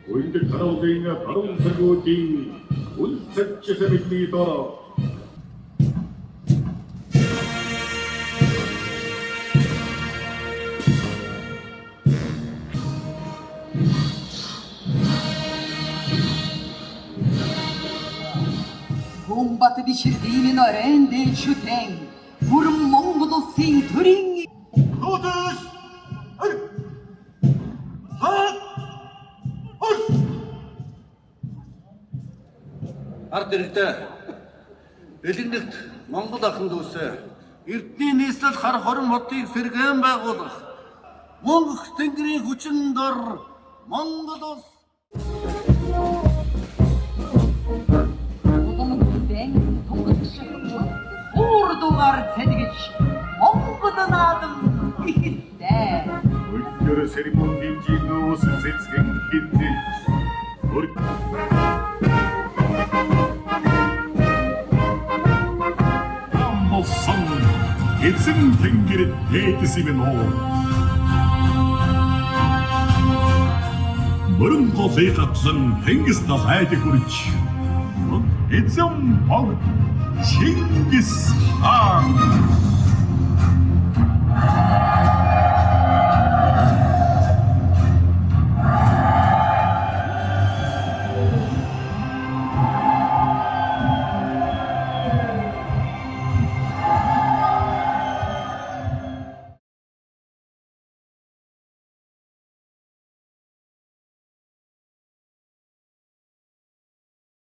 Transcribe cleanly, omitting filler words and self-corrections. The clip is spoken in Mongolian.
Уяндаг харуулын баруун саргуудын үлцэгчсэн бидний дороо. Гомбат биширдийн оройн дэвшүтэн бүрэн Монгол улсын төрийн Нотос! Ард иргэдээ бэлэгнэгт Монгол ахын дүүсээ эрдний нийслэл хар хорин модыг сэргээн байгуулах Монгол тэнгэрийн хүчин дор Монгол улс Урдугаар цэдгэж Монгол наадам ихэдтэй. Өдөр церемонийн жинус зэцгэн хитэж. Амбосон эцэн тэнгэрт дээдсэм нөө. Мөрөн голыг атлан тэнгис талайд хүрч. Эцэм баг Чингис хаан